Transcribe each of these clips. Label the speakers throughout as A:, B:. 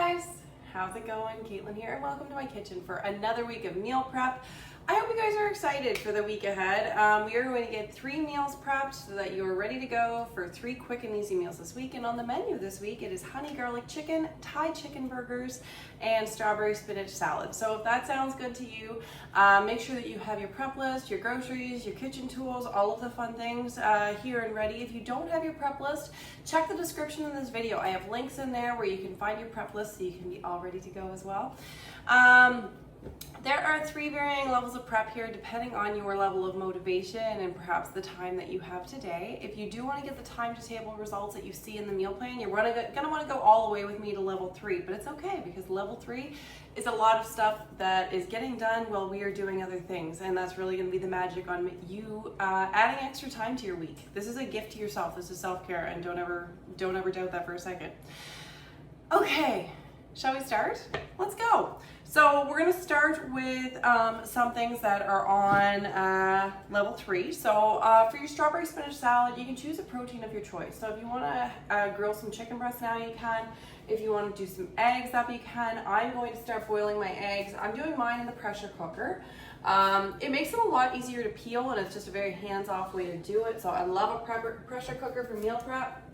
A: guys, how's it going? Caitlin here and welcome to my kitchen for another week of meal prep. I hope you guys are excited for the week ahead. We are going to get 3 meals prepped so that you are ready to go for 3 quick and easy meals this week. And on the menu this week, it is honey garlic chicken, Thai chicken burgers, and strawberry spinach salad. So if that sounds good to you, make sure that you have your prep list, your groceries, your kitchen tools, all of the fun things here and ready. If you don't have your prep list, check the description in this video. I have links in there where you can find your prep list so you can be all ready to go as well. There are 3 varying levels of prep here depending on your level of motivation and perhaps the time that you have today. If you do want to get the time to table results that you see in the meal plan, you're going to want to go all the way with me to level 3, but it's okay because level 3 is a lot of stuff that is getting done while we are doing other things, and that's really going to be the magic on you adding extra time to your week. This is a gift to yourself. This is self-care, and don't ever doubt that for a second. Okay. Shall we start? Let's go. So we're going to start with some things that are on level 3. So for your strawberry spinach salad, you can choose a protein of your choice. So if you want to grill some chicken breast now, you can. If you want to do some eggs up, you can. I'm going to start boiling my eggs. I'm doing mine in the pressure cooker. It makes them a lot easier to peel, and it's just a very hands-off way to do it. So I love a pressure cooker for meal prep.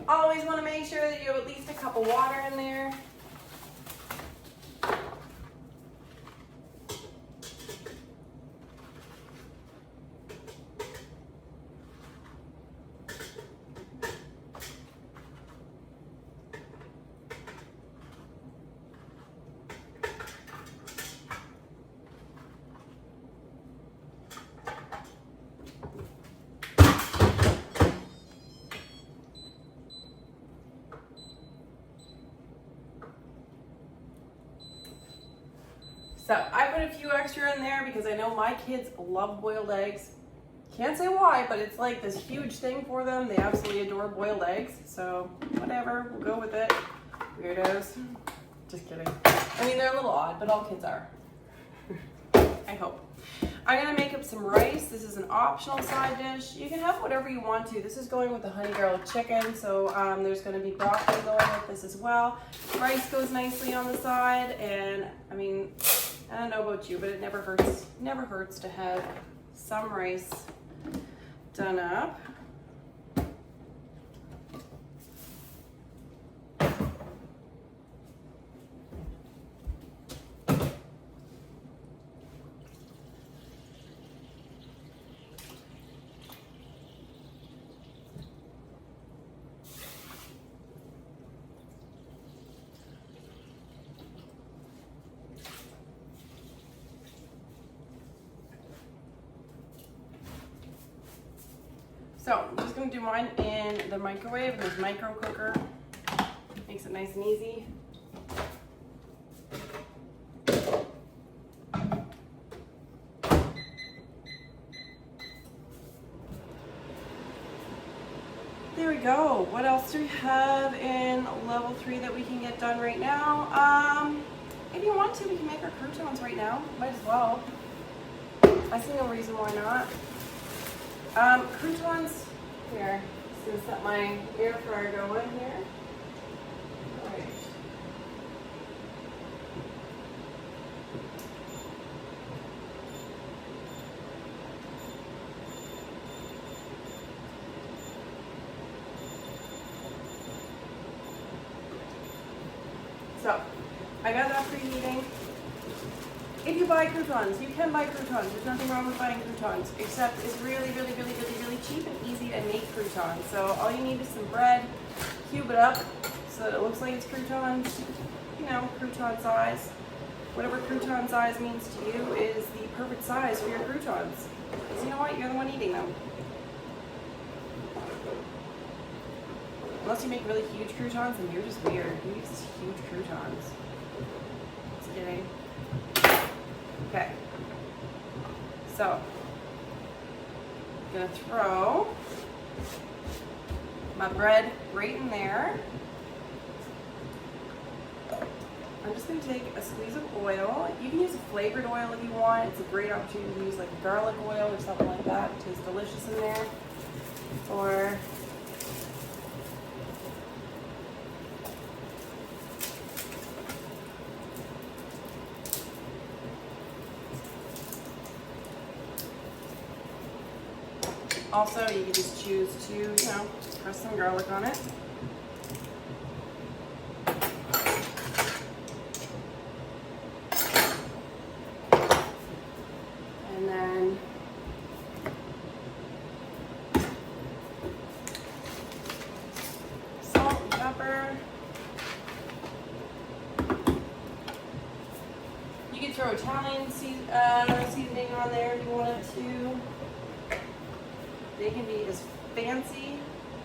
A: Always want to make sure that you have at least a cup of water in there. So I put a few extra in there because I know my kids love boiled eggs. Can't say why, but it's like this huge thing for them. They absolutely adore boiled eggs. So whatever, we'll go with it. Weirdos. Just kidding. I mean, they're a little odd, but all kids are. I hope. I'm gonna make up some rice. This is an optional side dish. You can have whatever you want to. This is going with the honey garlic chicken, so there's gonna be broccoli going with this as well. Rice goes nicely on the side, and I mean, I don't know about you, but it never hurts to have some rice done up. So I'm just going to do mine in the microwave, this micro cooker. Makes it nice and easy. There we go. What else do we have in level 3 that we can get done right now? If you want to, we can make our croutons right now. Might as well. I see no reason why not. Croutons, here, just gonna set my air fryer going here. All right. So, I got that preheating. If you buy croutons, you can buy croutons. There's nothing wrong with buying croutons, except it's really cheap and easy to make croutons. So all you need is some bread, cube it up so that it looks like it's croutons, you know, crouton size. Whatever crouton size means to you is the perfect size for your croutons. Because you know what, you're the one eating them. Unless you make really huge croutons, then you're just weird. You use huge croutons. Just kidding. Okay, so I'm gonna throw my bread right in there. I'm just going to take a squeeze of oil. You can use a flavored oil if you want. It's a great opportunity to use like a garlic oil or something like that. It tastes delicious in there. Or Also, you can just choose to, you know, press some garlic on it. And then salt and pepper. You can throw Italian seasoning on there if you wanted to. They can be as fancy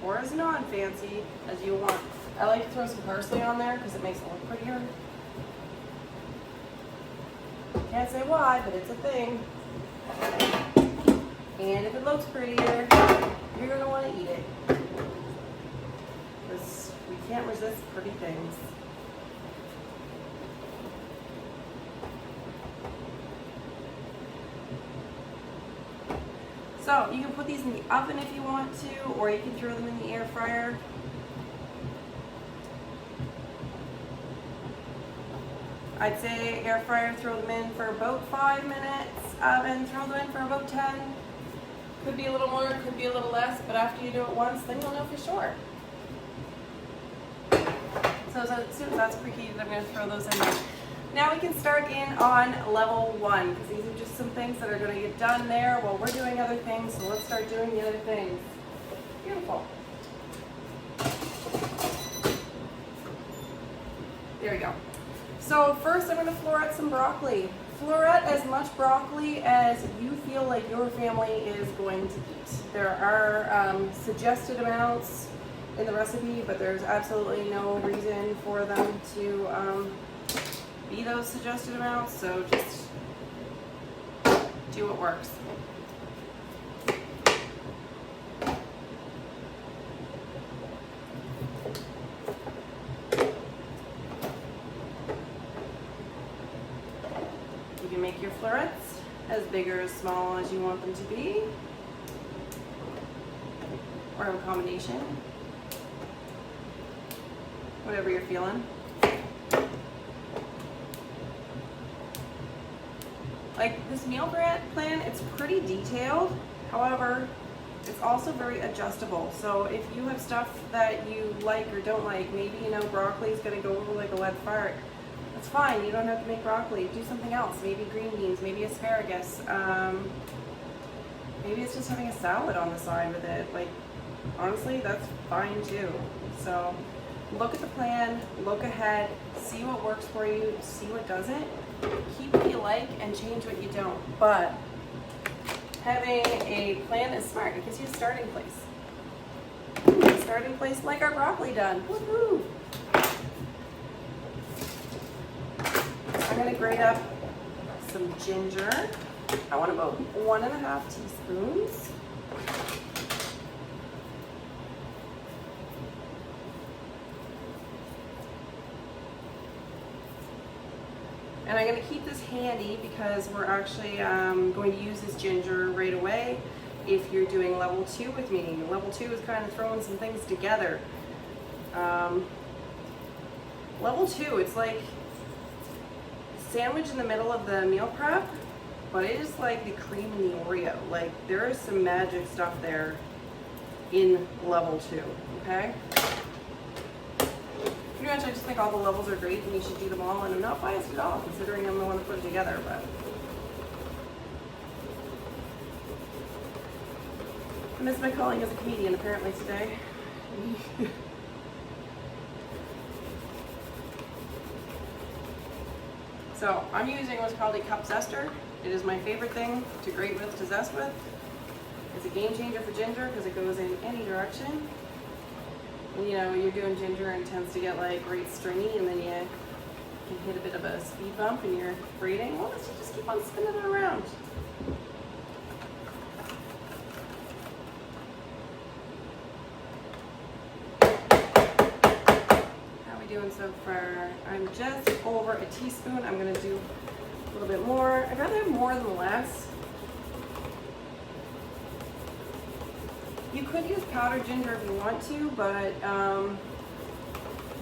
A: or as non-fancy as you want. I like to throw some parsley on there because it makes it look prettier. Can't say why, but it's a thing. And if it looks prettier, you're going to want to eat it. Because we can't resist pretty things. So you can put these in the oven if you want to, or you can throw them in the air fryer. I'd say air fryer, throw them in for about 5 minutes. Oven, throw them in for about 10. Could be a little more, could be a little less, but after you do it once, then you'll know for sure. So as soon as that's preheated, I'm going to throw those in there. Now we can start in on level 1, because these are just some things that are going to get done there while we're doing other things. So let's start doing the other things. Beautiful. There we go. So first I'm going to floret some broccoli. Floret as much broccoli as you feel like your family is going to eat. There are suggested amounts in the recipe, but there's absolutely no reason for them to be those suggested amounts, so just do what works. You can make your florets as big or as small as you want them to be, or a combination, whatever you're feeling. Like this meal plan, it's pretty detailed. However, it's also very adjustable. So if you have stuff that you like or don't like, maybe you know broccoli is going to go over like a lead fart. That's fine. You don't have to make broccoli. Do something else. Maybe green beans. Maybe asparagus. Maybe it's just having a salad on the side with it. Like honestly, that's fine too. So look at the plan. Look ahead. See what works for you. See what doesn't. Keep what you like and change what you don't. But having a plan is smart. It gives you a starting place. A starting place like our broccoli done. Woohoo! I'm going to grate up some ginger. I want about 1.5 teaspoons. And I'm going to keep this handy because we're actually going to use this ginger right away if you're doing level 2 with me. Level 2 is kind of throwing some things together. Level 2, it's like sandwich in the middle of the meal prep, but it is like the cream in the Oreo. Like there is some magic stuff there in level 2, okay? Pretty much I just think all the levels are great and you should do them all, and I'm not biased at all considering I'm the one that put it together, but I missed my calling as a comedian apparently today. So I'm using what's called a cup zester. It is my favorite thing to grate with, to zest with. It's a game changer for ginger because it goes in any direction. And, you know, you're doing ginger and it tends to get like right stringy, and then you can hit a bit of a speed bump and you're grating. Well, let's just keep on spinning it around. Doing so far, I'm just over a teaspoon. I'm going to do a little bit more. I'd rather have more than less. You could use powdered ginger if you want to, but you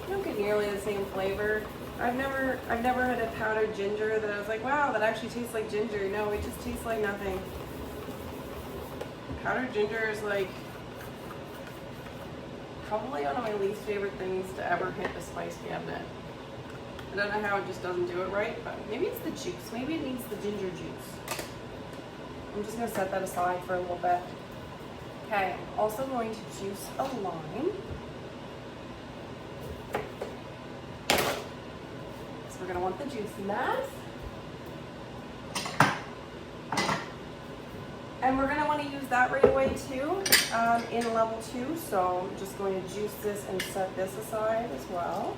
A: don't get nearly the same flavor. I've never had a powdered ginger that I was like, wow, that actually tastes like ginger. No, it just tastes like nothing. Powdered ginger is like probably one of my least favorite things to ever hit a spice cabinet. I don't know how it just doesn't do it right, but maybe it's the juice. Maybe it needs the ginger juice. I'm just gonna set that aside for a little bit. Okay, I'm also going to juice a lime. So we're gonna want the juice in that. And we're gonna wanna use that right away too, in level 2. So I'm just going to juice this and set this aside as well.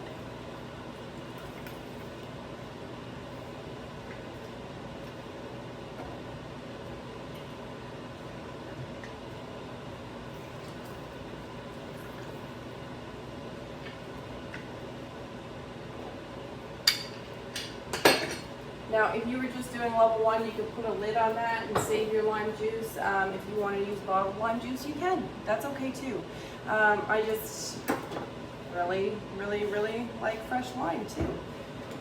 A: Now, if you were just doing level 1, you could put a lid on that and save your lime juice. If you want to use bottled lime juice, you can. That's okay too. I just really, really, really like fresh lime too.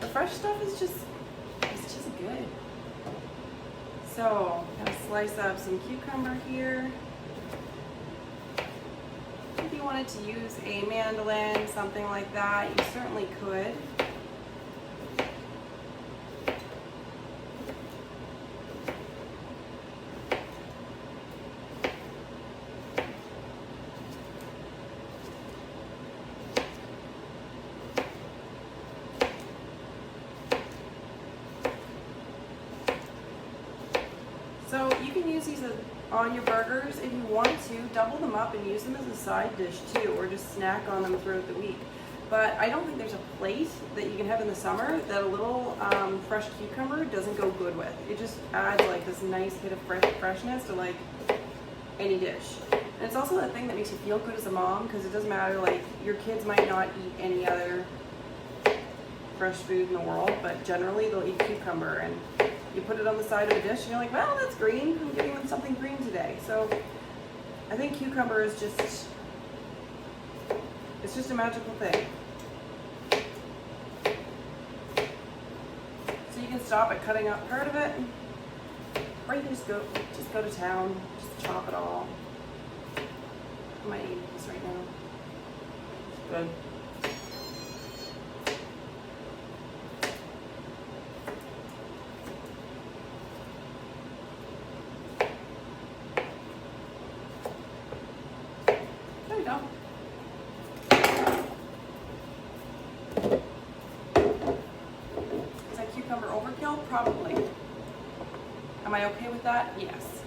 A: The fresh stuff is just, it's just good. So, I'm gonna slice up some cucumber here. If you wanted to use a mandolin, something like that, you certainly could. So you can use these on your burgers if you want to. Double them up and use them as a side dish too, or just snack on them throughout the week. But I don't think there's a plate that you can have in the summer that a little fresh cucumber doesn't go good with. It just adds like this nice hit of freshness to like any dish. And it's also that thing that makes you feel good as a mom, because it doesn't matter, like your kids might not eat any other fresh food in the world, but generally they'll eat cucumber, and you put it on the side of a dish and you're like, well, that's green. I'm giving them something green today. So I think cucumber is just, it's just a magical thing. So you can stop at cutting up part of it, or you can just go to town, just chop it all. I might eat this right now. Good. There we go. Is that cucumber overkill? Probably. Am I okay with that? Yes.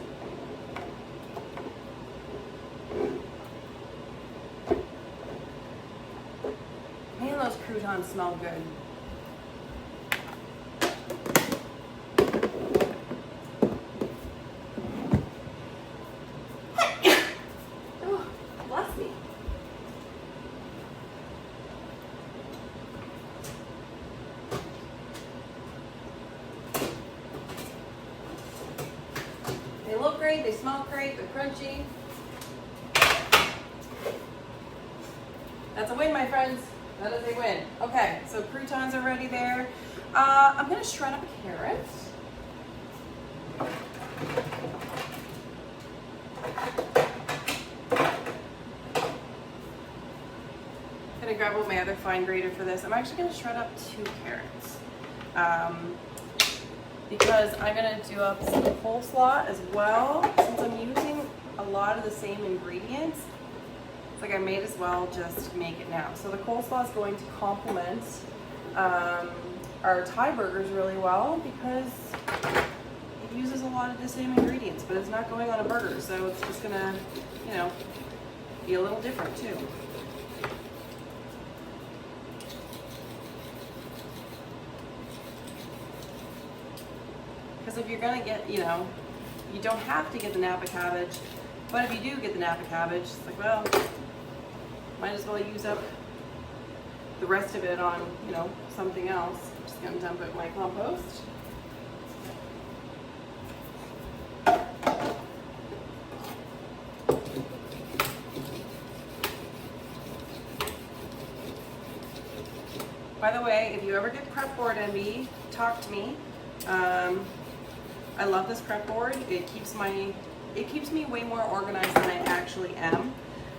A: Man, those croutons smell good. Oh, bless me. They look great, they smell great, they're crunchy. That's a win, my friends. That is a win. Okay, so croutons are ready there. I'm gonna shred up a carrot. I'm gonna grab my other fine grater for this. I'm actually gonna shred up 2 carrots. Because I'm gonna do up some coleslaw as well. Since I'm using a lot of the same ingredients, it's like I may as well just make it now. So the coleslaw is going to complement our Thai burgers really well, because it uses a lot of the same ingredients, but it's not going on a burger, so it's just gonna, you know, be a little different too. Because if you're gonna get, you know, you don't have to get the Napa cabbage, but if you do get the Napa cabbage, it's like, well, might as well use up the rest of it on, you know, something else. I'm just gonna dump it in my compost. By the way, if you ever get prep board envy, talk to me. I love this prep board. It keeps my it keeps me way more organized than I actually am.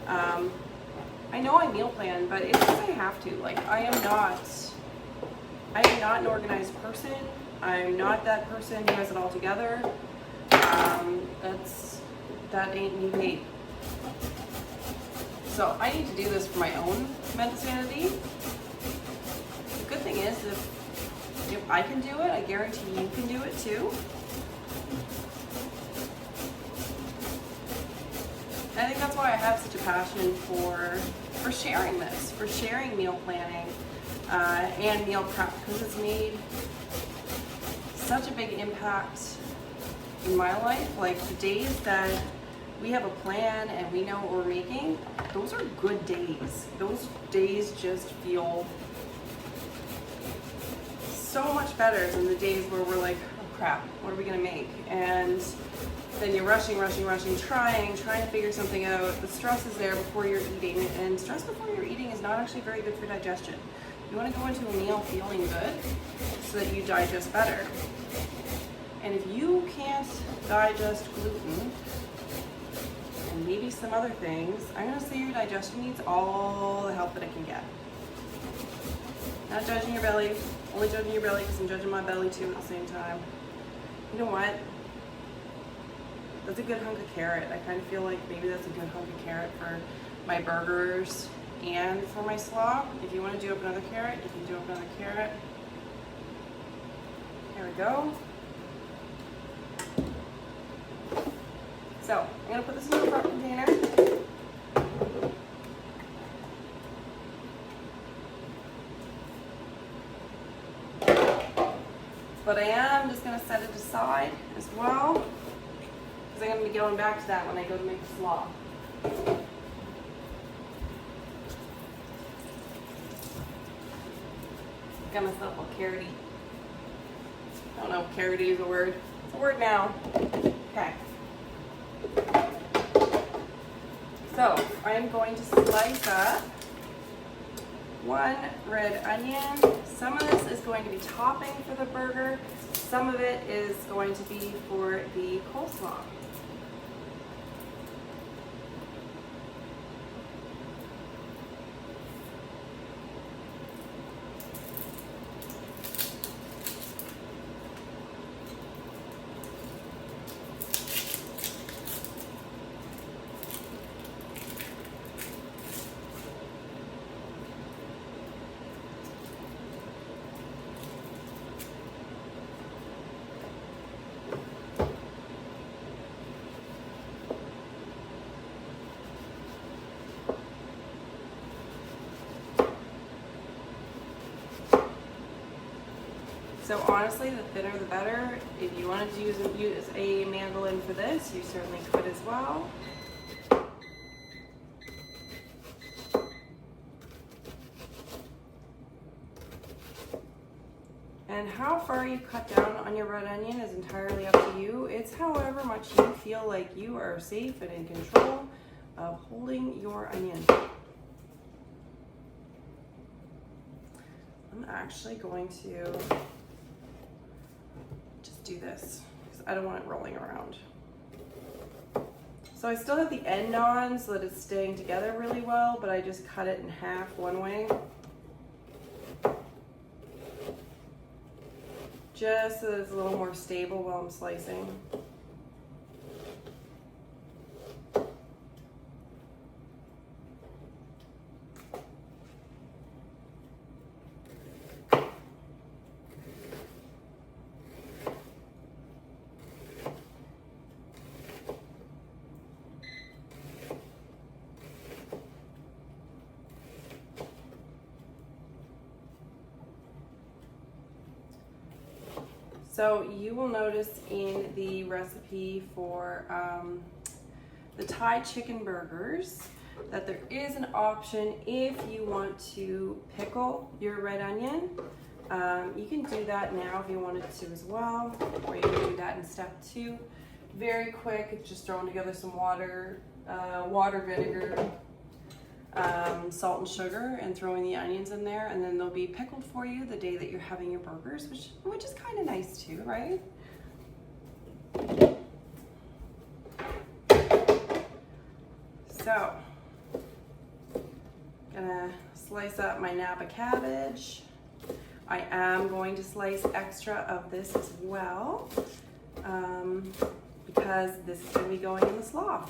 A: I know I meal plan, but it's because I have to. Like, I am not an organized person. I'm not that person who has it all together. That ain't me, babe. So I need to do this for my own mental sanity. The good thing is, if I can do it, I guarantee you can do it too. And I think that's why I have such a passion for sharing this, for sharing meal planning and meal prep, because it's made such a big impact in my life. Like, the days that we have a plan and we know what we're making, those are good days. Those days just feel so much better than the days where we're like, oh crap, what are we gonna make? And then you're rushing, trying to figure something out. The stress is there before you're eating, and stress before you're eating is not actually very good for digestion. You want to go into a meal feeling good so that you digest better. And if you can't digest gluten and maybe some other things, I'm going to say your digestion needs all the help that it can get. Not judging your belly, only judging your belly because I'm judging my belly too at the same time. You know what? That's a good hunk of carrot. I kind of feel like maybe that's a good hunk of carrot for my burgers and for my slaw. If you want to do up another carrot, you can do up another carrot. There we go. So I'm going to put this in the prep container. But I am just going to set it aside as well, because I'm going to be going back to that when I go to make the slaw. Got myself a carroty. I don't know if carroty is a word. It's a word now. Okay. So I'm going to slice up one red onion. Some of this is going to be topping for the burger. Some of it is going to be for the coleslaw. So honestly, the thinner the better. If you wanted to use a mandolin for this, you certainly could as well. And how far you cut down on your red onion is entirely up to you. It's however much you feel like you are safe and in control of holding your onion. I'm actually going to just do this because I don't want it rolling around. So I still have the end on so that it's staying together really well, but I just cut it in half one way. Just so that it's a little more stable while I'm slicing. So you will notice in the recipe for the Thai chicken burgers that there is an option if you want to pickle your red onion. You can do that now if you wanted to as well, or you can do that in step 2. Very quick, it's just throwing together some water, vinegar, salt and sugar, and throwing the onions in there, and then they'll be pickled for you the day that you're having your burgers, which is kind of nice too, right? slice up my Napa cabbage. I am going to slice extra of this as well because this is going to be going in the slaw.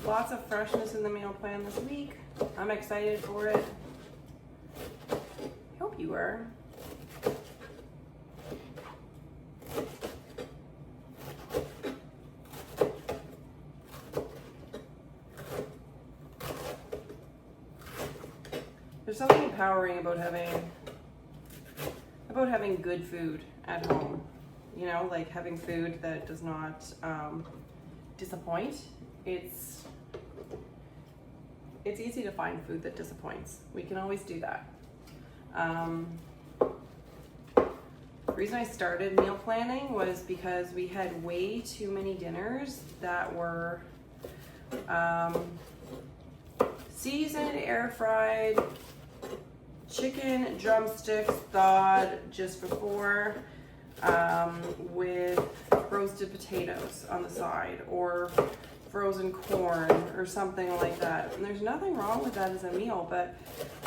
A: Lots of freshness in the meal plan this week. I'm excited for it. I hope you are. There's something empowering about having good food at home. You know, like having food that does not disappoint. It's easy to find food that disappoints. We can always do that. The reason I started meal planning was because we had way too many dinners that were seasoned, air fried, chicken drumsticks thawed just before with roasted potatoes on the side, or frozen corn or something like that. And there's nothing wrong with that as a meal, but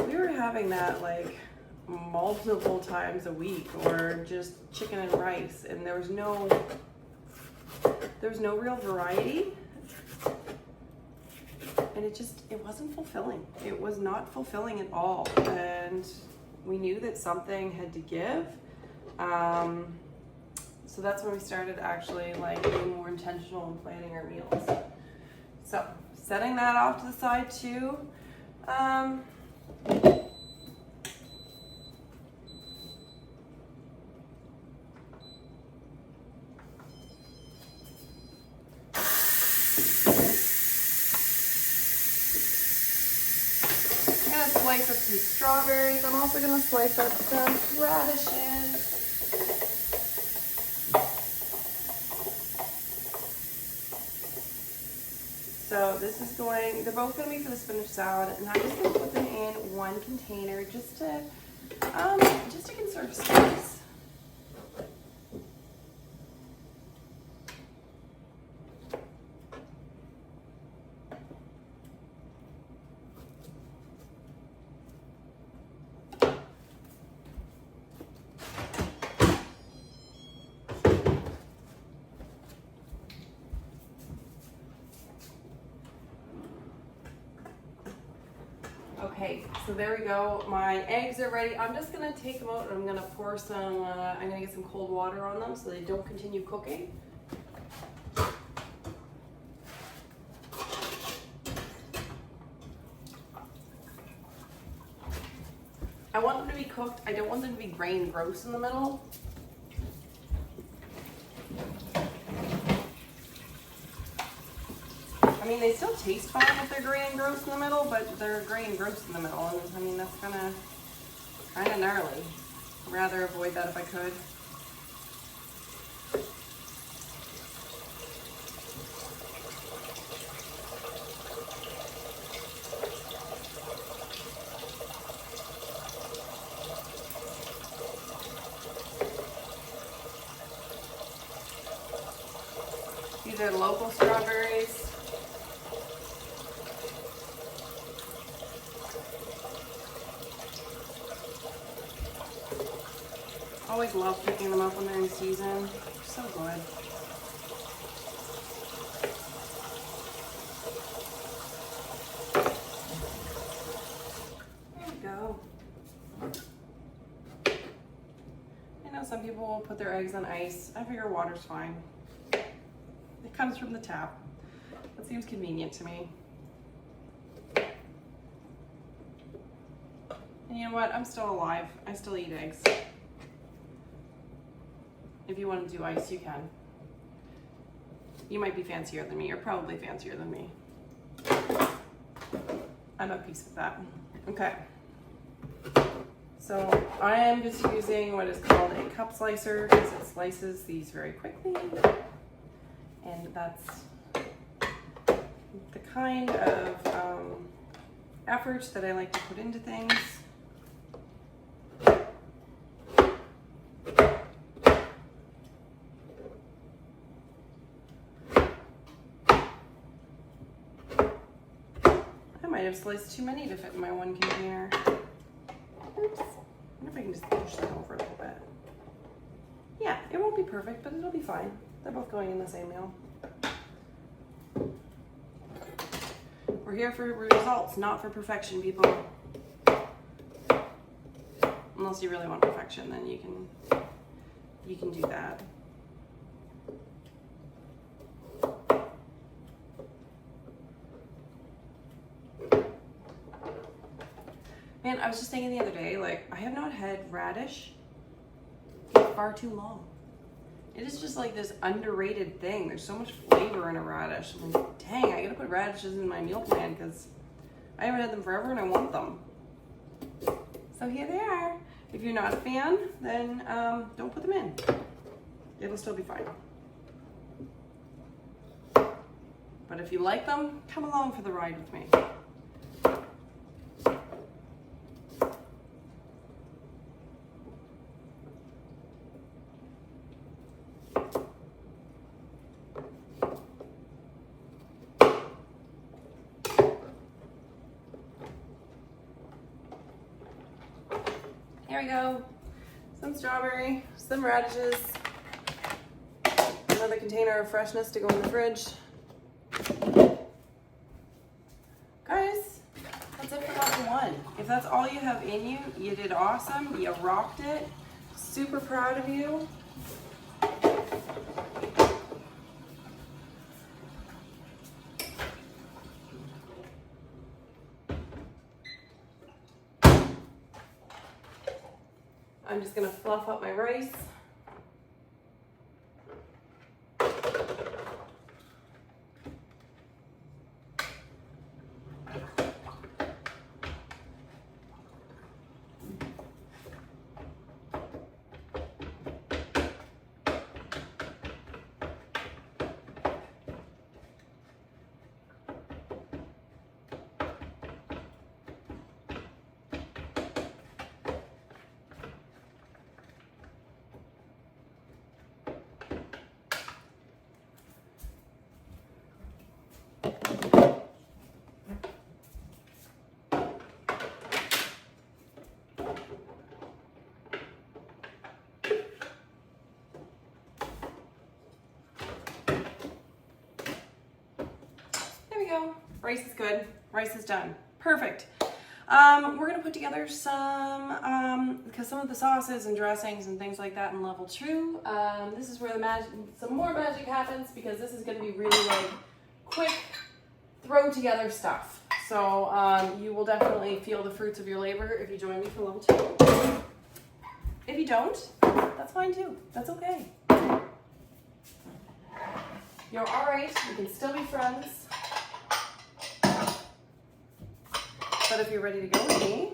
A: we were having that like multiple times a week, or just chicken and rice, and there was no real variety, and it wasn't fulfilling. It was not fulfilling at all, and we knew that something had to give. So that's when we started actually like being more intentional in planning our meals. So setting that off to the side too. I'm gonna slice up some strawberries. I'm also gonna slice up some radishes. So this is they're both going to be for the spinach salad, and I'm just going to put them in one container just to conserve space. Okay, so there we go. My eggs are ready. I'm just gonna take them out and I'm gonna pour some, I'm gonna get some cold water on them so they don't continue cooking. I want them to be cooked. I don't want them to be gray and gross in the middle. I mean, they still taste fine if they're gray and gross in the middle, but they're gray and gross in the middle, and I mean, that's kind of gnarly. I'd rather avoid that if I could. These are local strawberries. Always love picking them up when they're in season. They're so good. There we go. I know some people will put their eggs on ice. I figure water's fine. It comes from the tap. That seems convenient to me. And you know what? I'm still alive. I still eat eggs. If you want to do ice, you can. You might be fancier than me. You're probably fancier than me. I'm at peace with that. Okay. So I am just using what is called a cup slicer because it slices these very quickly. And that's the kind of effort that I like to put into things. I might have sliced too many to fit in my one container. Oops. I wonder if I can just push them over a little bit. Yeah, it won't be perfect, but it'll be fine. They're both going in the same meal. We're here for results, not for perfection, people. Unless you really want perfection, then you can do that. Man, I was just thinking the other day, like, I have not had radish in far too long. It is just like this underrated thing. There's so much flavor in a radish. I'm like, dang, I gotta put radishes in my meal plan because I haven't had them forever and I want them. So here they are. If you're not a fan, then don't put them in. It'll still be fine. But if you like them, come along for the ride with me. There we go. Some strawberry, some radishes, another container of freshness to go in the fridge. Guys, that's it for level 1. If that's all you have in you, you did awesome. You rocked it. Super proud of you. I'm just gonna fluff up my rice. Go. Rice is good. Rice is done. Perfect. We're gonna put together some, because some of the sauces and dressings and things like that in level 2. This is where the magic, some more magic happens because this is gonna be really like quick, throw together stuff. So you will definitely feel the fruits of your labor if you join me for level 2. If you don't, that's fine too. That's okay. You're all right. We can still be friends. But if you're ready to go with me,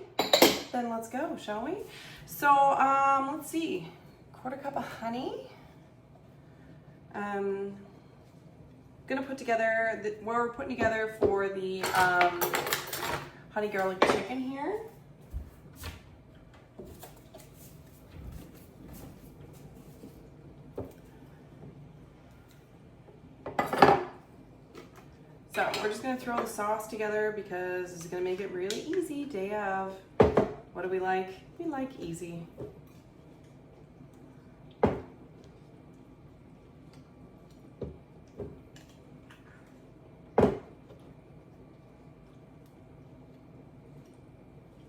A: then let's go, shall we? So let's see, 1/4 cup of honey. Gonna put together what we're putting together for the honey garlic chicken here. So we're just gonna throw the sauce together because it's gonna make it really easy day of. What do we like? We like easy.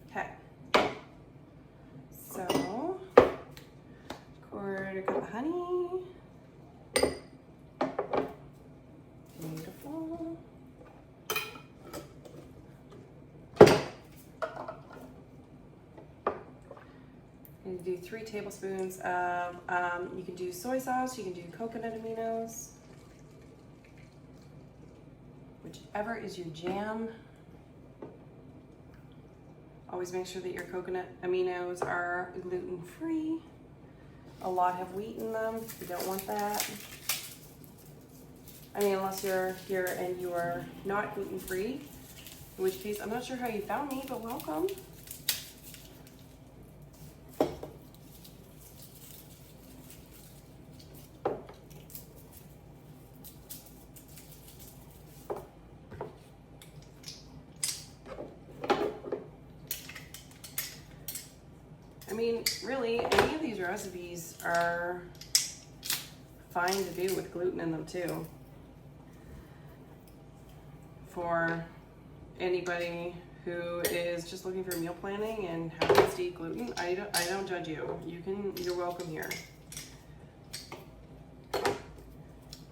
A: Okay. So, 1/4 cup of honey. Beautiful. do 3 tablespoons of, you can do soy sauce, you can do coconut aminos, whichever is your jam. Always make sure that your coconut aminos are gluten-free. A lot have wheat in them. You don't want that. I mean, unless you're here and you are not gluten-free, in which case, I'm not sure how you found me, but welcome. I mean, really, any of these recipes are fine to do with gluten in them too. For anybody who is just looking for meal planning and happens to eat gluten, I don't judge you. You're welcome here.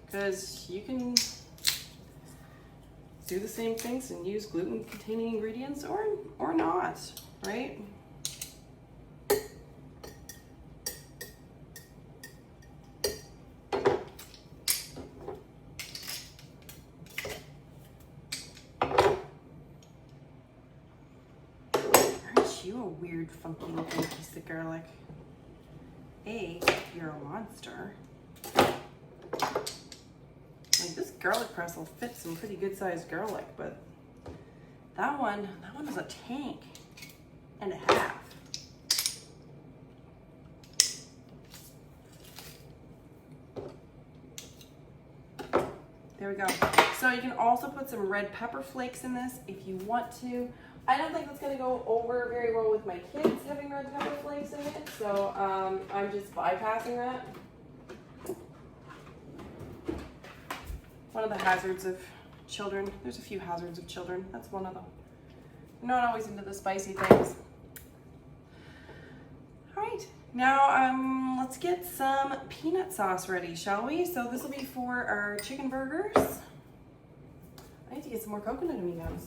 A: Because you can do the same things and use gluten-containing ingredients or not, right? You a weird, funky looking piece of garlic. You're a monster. Like, this garlic press will fit some pretty good sized garlic, but that one is a tank and a half. There we go. So you can also put some red pepper flakes in this if you want to. I don't think that's going to go over very well with my kids having red pepper flakes in it, so I'm just bypassing that. One of the hazards of children. There's a few hazards of children. That's one of them. I'm not always into the spicy things. All right, now let's get some peanut sauce ready, shall we? So this will be for our chicken burgers. I need to get some more coconut aminos.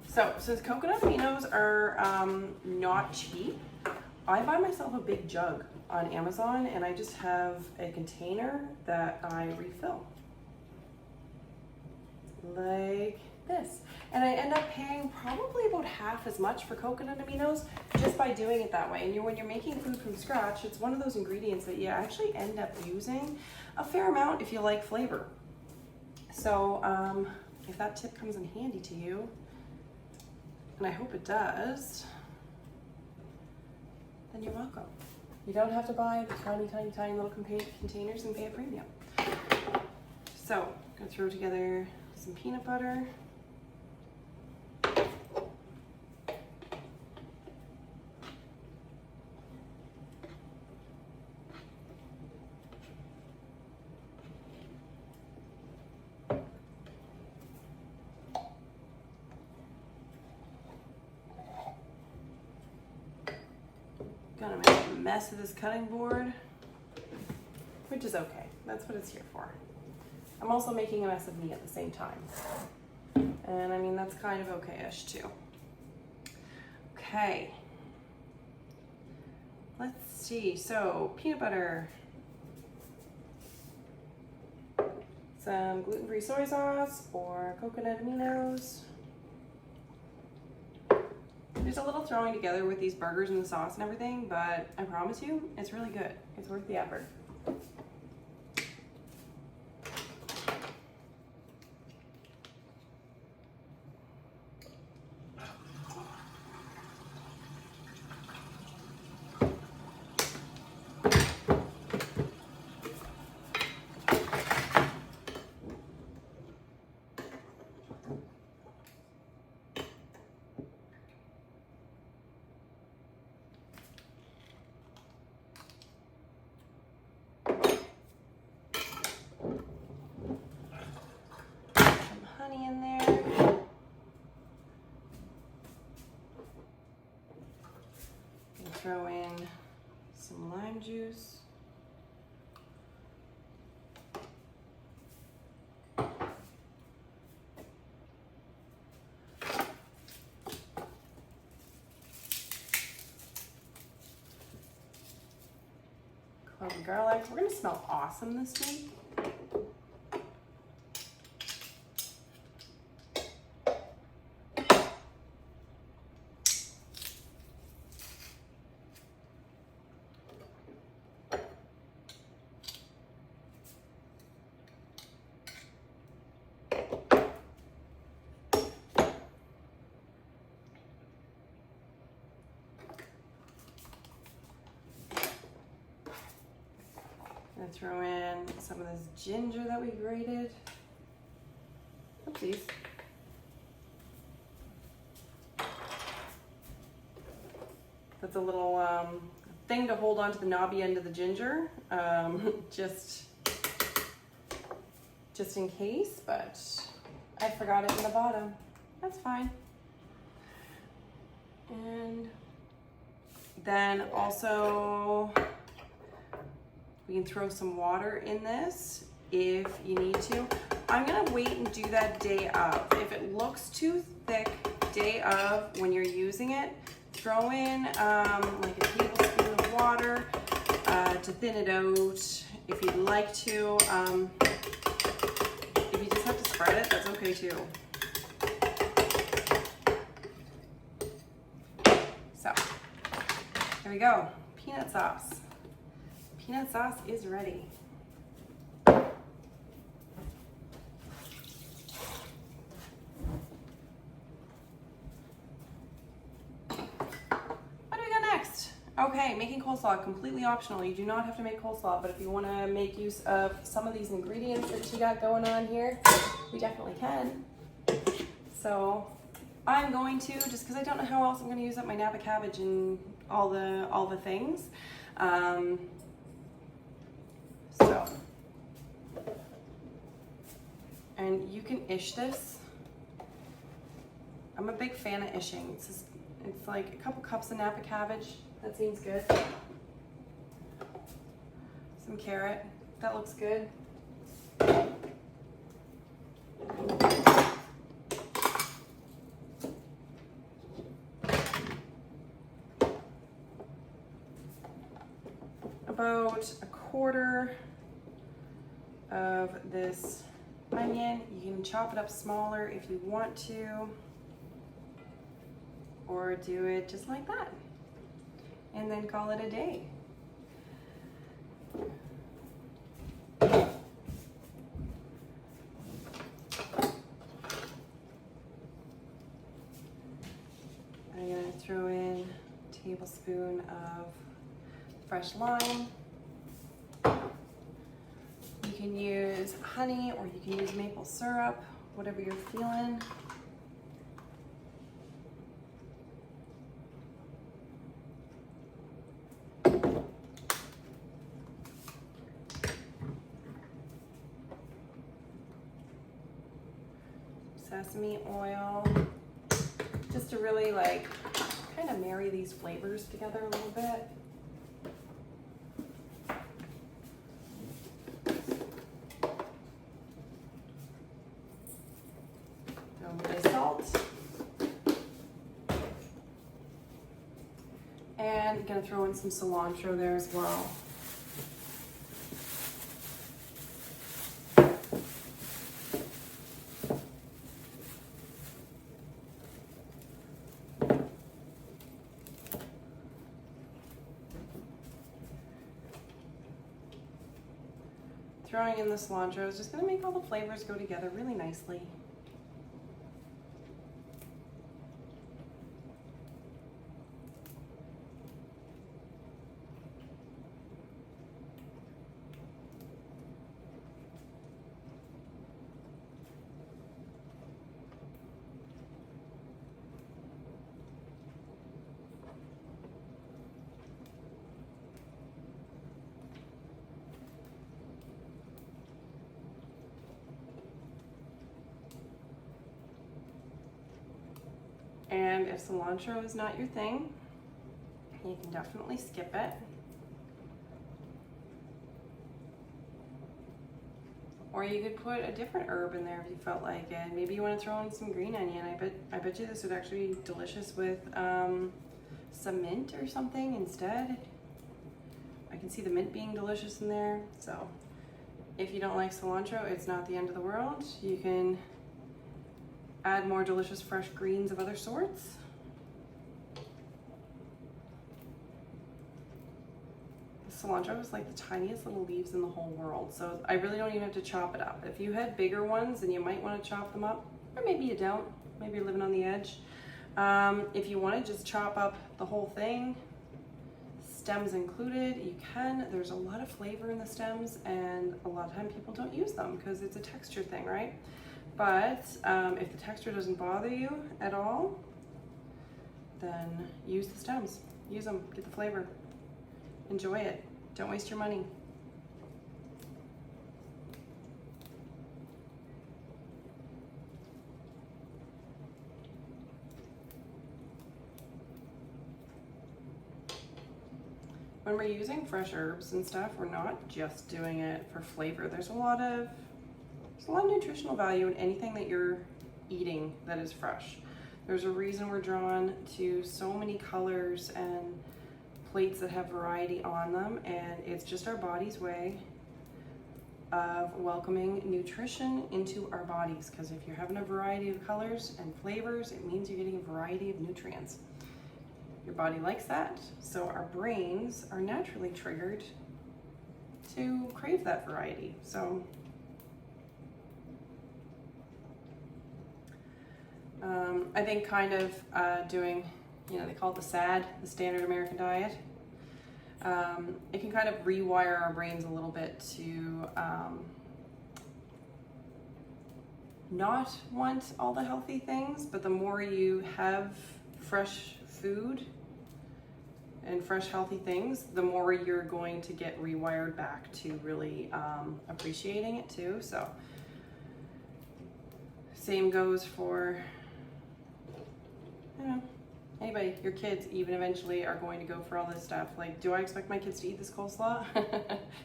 A: So since coconut aminos are not cheap, I buy myself a big jug on Amazon, and I just have a container that I refill. Like this. And I end up paying probably about half as much for coconut aminos just by doing it that way. And when you're making food from scratch, it's one of those ingredients that you actually end up using a fair amount if you like flavor. So if that tip comes in handy to you, and I hope it does, then you're welcome. You don't have to buy the tiny, tiny, tiny little containers and pay a premium. So, I'm gonna throw together some peanut butter. Gonna make a mess of this cutting board, which is okay. That's what it's here for. I'm also making a mess of me at the same time. And I mean, that's kind of okay-ish too. Okay. Let's see, so peanut butter, some gluten-free soy sauce or coconut aminos. There's a little throwing together with these burgers and the sauce and everything, but I promise you, it's really good. It's worth the effort. Honey in there. And throw in some lime juice. and garlic. We're gonna smell awesome this week. I'm gonna throw in some of this ginger that we grated. Oopsies. That's a little thing to hold onto the knobby end of the ginger, just in case, but I forgot it in the bottom. That's fine. And then also, we can throw some water in this if you need to. I'm gonna wait and do that day of. If it looks too thick day of when you're using it, throw in like a tablespoon of water to thin it out if you'd like to. If you just have to spread it, that's okay too. So, there we go, peanut sauce. Peanut sauce is ready. What do we got next? Okay, making coleslaw, completely optional. You do not have to make coleslaw, but if you want to make use of some of these ingredients that you got going on here, we definitely can. So I'm going to, just because I don't know how else I'm going to use up my Napa cabbage and all the things. So, and you can ish this. I'm a big fan of ishing. It's like a couple cups of Napa cabbage. That seems good. Some carrot. That looks good. About a quarter of this onion. You can chop it up smaller if you want to, or do it just like that, and then call it a day. I'm going to throw in a tablespoon of fresh lime. You can use honey or you can use maple syrup, whatever you're feeling. Sesame oil, just to really like kind of marry these flavors together a little bit. Salt, and I'm gonna throw in some cilantro there as well. Throwing in the cilantro is just gonna make all the flavors go together really nicely. And if cilantro is not your thing, you can definitely skip it. Or you could put a different herb in there if you felt like it. Maybe you want to throw in some green onion. I bet you this would actually be delicious with some mint or something instead. I can see the mint being delicious in there. So if you don't like cilantro, it's not the end of the world. You can add more delicious fresh greens of other sorts. Cilantro is like the tiniest little leaves in the whole world, so I really don't even have to chop it up. If you had bigger ones, then you might want to chop them up, or maybe you don't. Maybe you're living on the edge. If you want to just chop up the whole thing, stems included, you can. There's a lot of flavor in the stems, and a lot of time people don't use them because it's a texture thing, right? But if the texture doesn't bother you at all, then use the stems. Use them, get the flavor. Enjoy it. Don't waste your money. When we're using fresh herbs and stuff, we're not just doing it for flavor. There's a lot of nutritional value in anything that you're eating that is fresh. There's a reason we're drawn to so many colors and plates that have variety on them, and it's just our body's way of welcoming nutrition into our bodies, because if you're having a variety of colors and flavors, it means you're getting a variety of nutrients. Your body likes that, so our brains are naturally triggered to crave that variety. So I think kind of doing, they call it the SAD, the Standard American Diet. It can kind of rewire our brains a little bit to not want all the healthy things, but the more you have fresh food and fresh healthy things, the more you're going to get rewired back to really appreciating it too. So same goes for, anybody, your kids even eventually are going to go for all this stuff. Like, do I expect my kids to eat this coleslaw?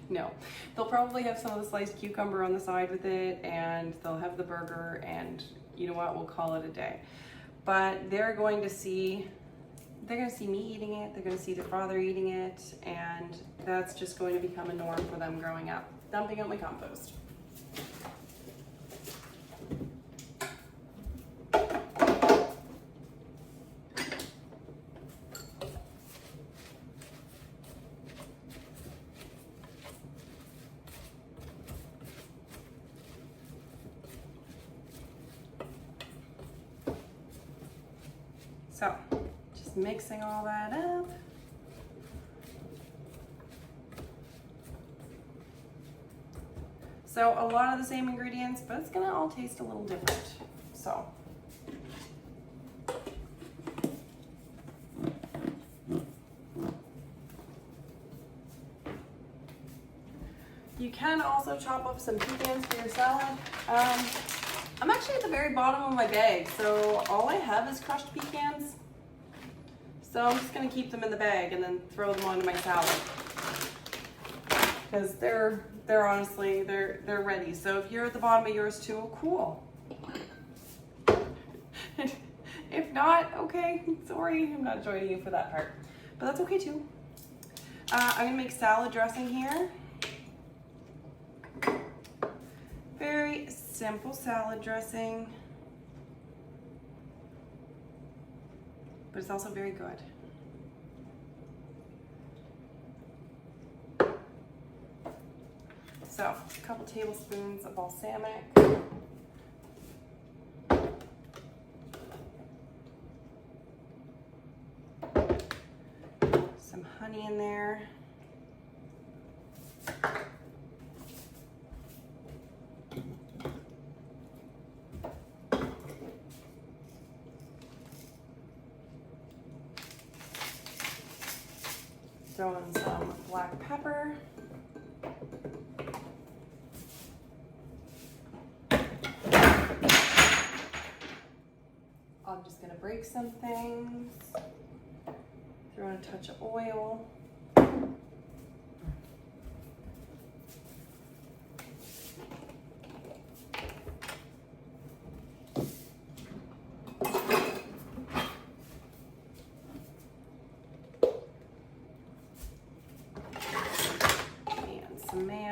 A: No. They'll probably have some of the sliced cucumber on the side with it, and they'll have the burger, and you know what, we'll call it a day. But they're going to see me eating it, they're going to see their father eating it, and that's just going to become a norm for them growing up. Dumping out my compost. So, just mixing all that up. So a lot of the same ingredients, but it's gonna all taste a little different. So. You can also chop up some pecans for your salad. I'm actually at the very bottom of my bag, so all I have is crushed pecans. So I'm just gonna keep them in the bag and then throw them onto my salad, because they're honestly, they're ready. So if you're at the bottom of yours too, cool. If not, okay, sorry, I'm not joining you for that part, but that's okay too. I'm gonna make salad dressing here. Very simple salad dressing, but it's also very good. So, a couple tablespoons of balsamic. Some honey in there. Throw in some black pepper. I'm just gonna break some things. Throw in a touch of oil.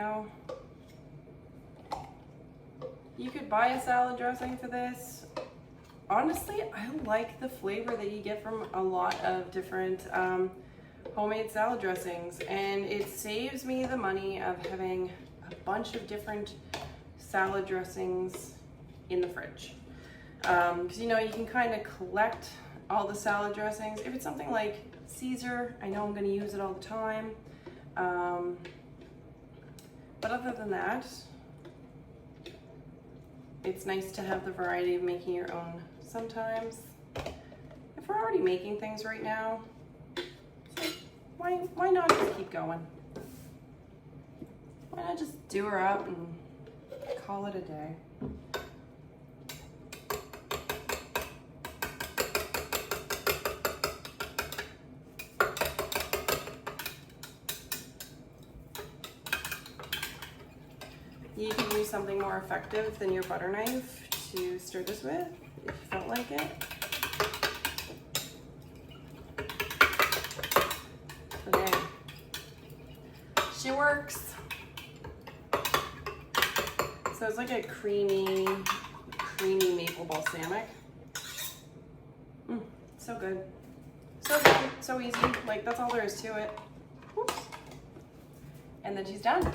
A: know. You could buy a salad dressing for this. Honestly, I like the flavor that you get from a lot of different homemade salad dressings, and it saves me the money of having a bunch of different salad dressings in the fridge. Because you know, you can kind of collect all the salad dressings. If it's something like Caesar, I know I'm going to use it all the time. But other than that, it's nice to have the variety of making your own sometimes. If we're already making things right now, why not just keep going? Why not just do her up and call it a day? You can use something more effective than your butter knife to stir this with, if you felt like it. Okay, she works. So it's like a creamy maple balsamic. So good. So good, so easy. Like, that's all there is to it. Whoops. And then she's done.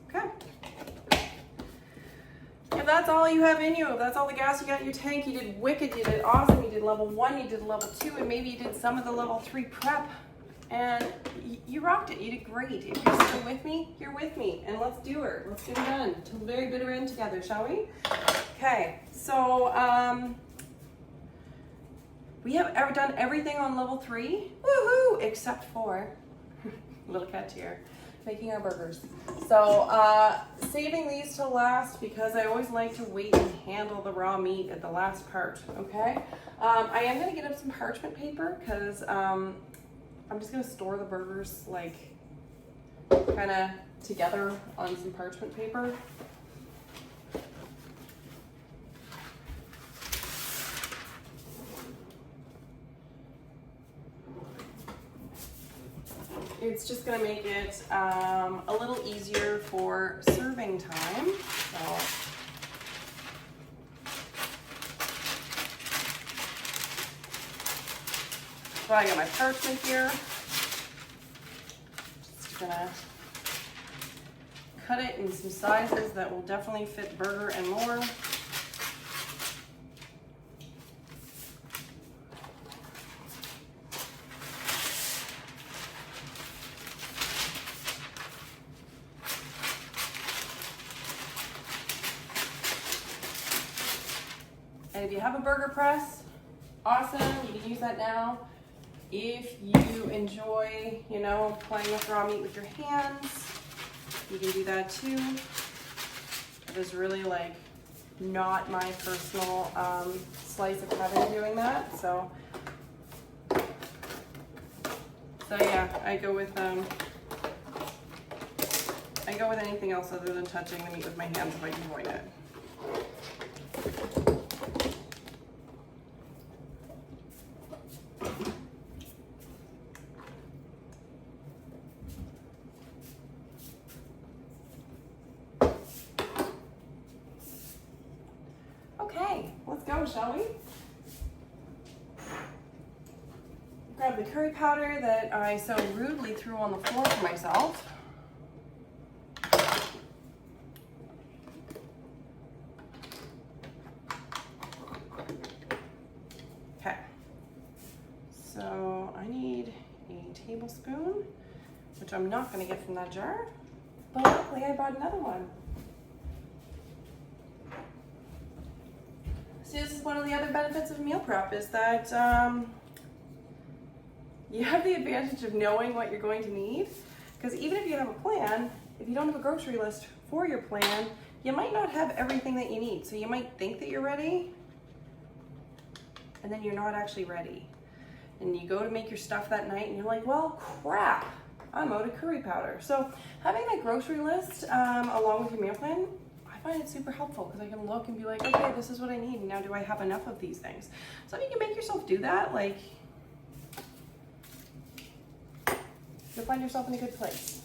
A: Okay. If that's all you have in you, if that's all the gas you got in your tank, you did wicked, you did awesome, you did level 1, you did level 2, and maybe you did some of the level 3 prep, and you rocked it. You did great. If you're still with me, you're with me, and let's do her. Let's get her done till the very bitter end together, shall we? Okay, so we have done everything on level 3, woohoo, except for little cat here, making our burgers. So saving these to last because I always like to wait and handle the raw meat at the last part, okay? I am gonna get up some parchment paper because I'm just gonna store the burgers like kind of together on some parchment paper. It's just gonna make it a little easier for serving time. So I got my parchment here. Just gonna cut it in some sizes that will definitely fit burger and more. And if you have a burger press, awesome, you can use that now. If you enjoy, you know, playing with raw meat with your hands, you can do that too. It is really like not my personal slice of heaven doing that. So yeah, I go with anything else other than touching the meat with my hands if I can avoid it. Okay, let's go, shall we? Grab the curry powder that I so rudely threw on the floor for myself. Okay, so I need a tablespoon, which I'm not going to get from that jar, but luckily I bought another one. See, this is one of the other benefits of meal prep is that you have the advantage of knowing what you're going to need, because even if you have a plan, if you don't have a grocery list for your plan, you might not have everything that you need. So you might think that you're ready, and then you're not actually ready. And you go to make your stuff that night and you're like, well, crap, I'm out of curry powder. So having that grocery list along with your meal plan, I find it super helpful because I can look and be like, okay, this is what I need. Now do I have enough of these things? So if you can make yourself do that, like, you'll find yourself in a good place.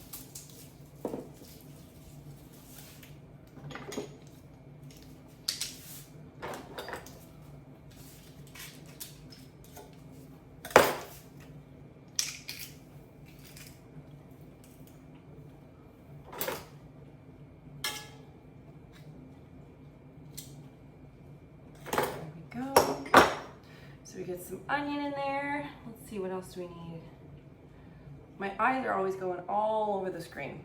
A: we get some onion in there. Let's see, what else do we need? My eyes are always going all over the screen.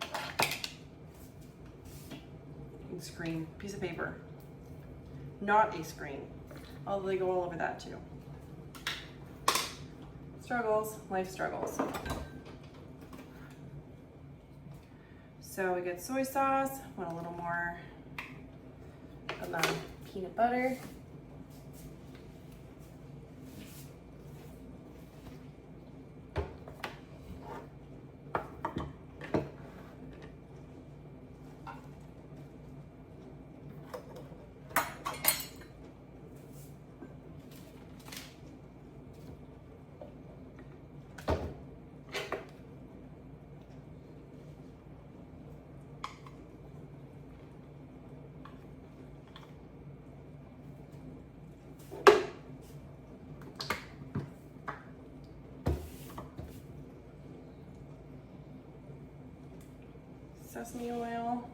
A: Screen, piece of paper. Not a screen, although they go all over that too. Struggles, life struggles. So we get soy sauce, want a little more of my peanut butter. Sesame oil.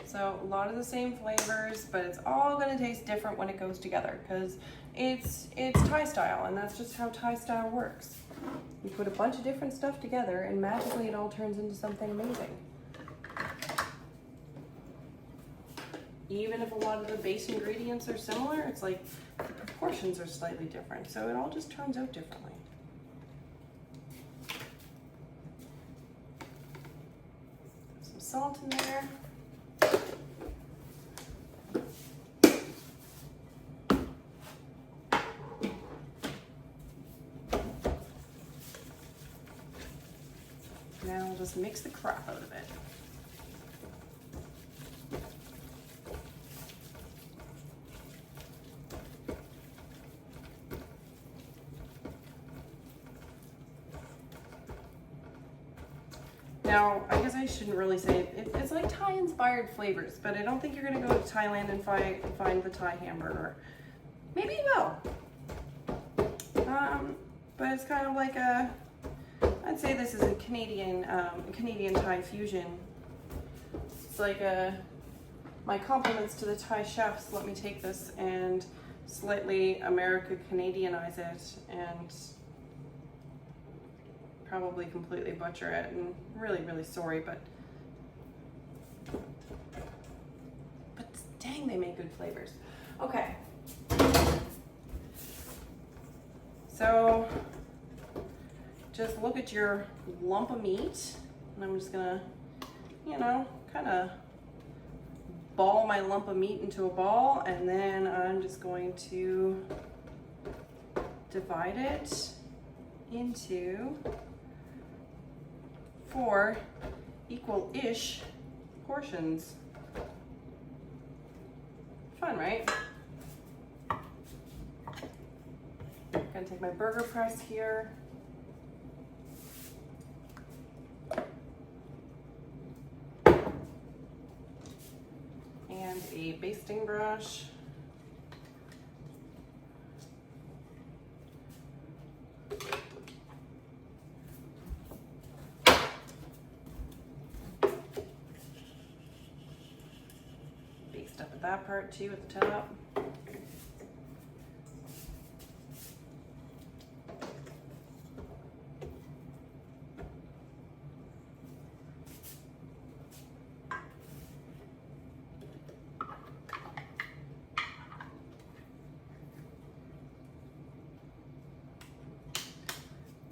A: So a lot of the same flavors, but it's all gonna taste different when it goes together because it's Thai style, and that's just how Thai style works. You put a bunch of different stuff together and magically it all turns into something amazing. Even if a lot of the base ingredients are similar, it's like the proportions are slightly different, so it all just turns out differently. Salt in there. Now we'll just mix the crap out of it. Now, I guess I shouldn't really say it. It's like Thai-inspired flavors, but I don't think you're gonna go to Thailand and find the Thai hamburger. Maybe you will. But it's kind of like I'd say this is a Canadian Thai fusion. It's like my compliments to the Thai chefs. Let me take this and slightly America-Canadianize it and probably completely butcher it, and really sorry, but dang, they make good flavors. Okay, so just look at your lump of meat, and I'm just gonna, you know, kind of ball my lump of meat into a ball, and then I'm just going to divide it into 4 equal-ish portions. Fun, right? I'm gonna take my burger press here. And a basting brush. Up at that part too at the top.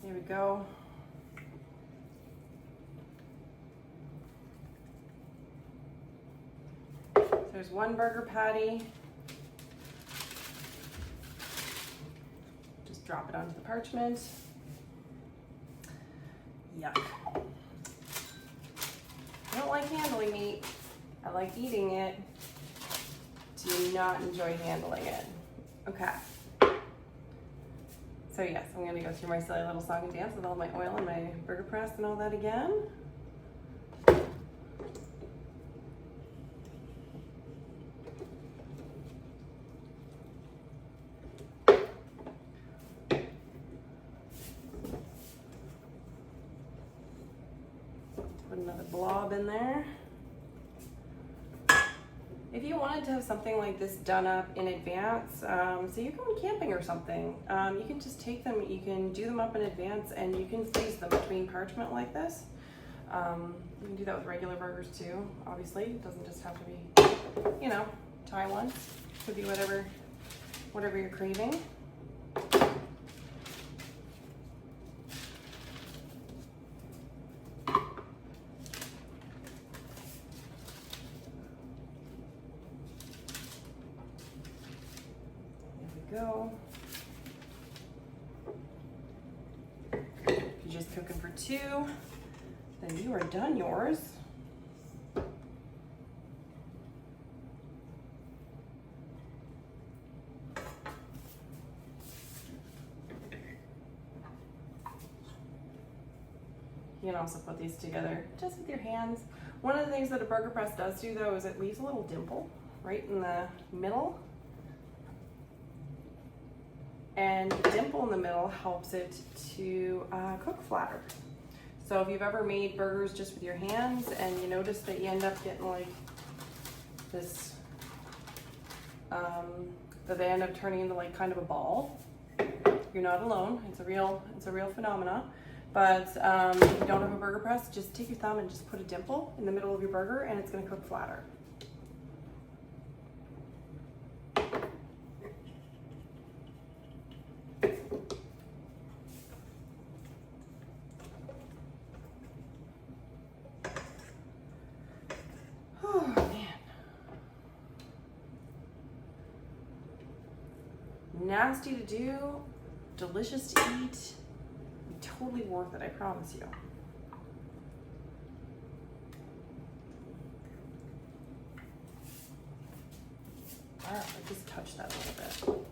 A: There we go. There's one burger patty. Just drop it onto the parchment. Yuck. I don't like handling meat. I like eating it. Do not enjoy handling it. Okay. So yes, I'm gonna go through my silly little song and dance with all my oil and my burger press and all that again. Put another blob in there. if you wanted to have something like this done up in advance, say you're going camping or something, you can just take them, you can do them up in advance, and you can freeze them between parchment like this. You can do that with regular burgers too, obviously. It doesn't just have to be, you know, Thai ones. Could be whatever you're craving. Go. If you're just cooking for 2, then you are done yours. You can also put these together just with your hands. One of the things that a burger press does do though is it leaves a little dimple right in the middle. And the dimple in the middle helps it to cook flatter. So if you've ever made burgers just with your hands and you notice that you end up getting like this, that they end up turning into like kind of a ball, you're not alone. It's a real phenomena. But if you don't have a burger press, just take your thumb and just put a dimple in the middle of your burger and it's gonna cook flatter. Nasty to do, delicious to eat, totally worth it, I promise you. All right, I just touched that a little bit.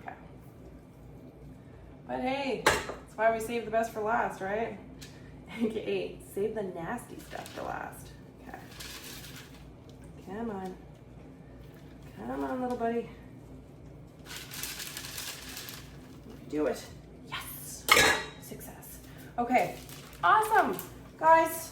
A: Okay. But hey, that's why we save the best for last, right? AKA, save the nasty stuff for last. Okay. Come on. Come on, little buddy. Do it. Yes. Success. Okay. Awesome. Guys,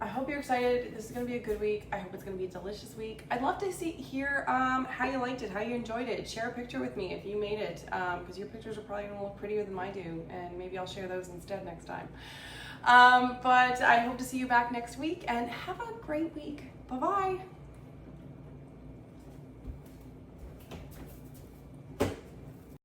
A: I hope you're excited. This is going to be a good week. I hope it's going to be a delicious week. I'd love to hear how you liked it, how you enjoyed it. Share a picture with me if you made it, because your pictures are probably going to look prettier than mine do, and maybe I'll share those instead next time. But I hope to see you back next week, and have a great week. Bye-bye.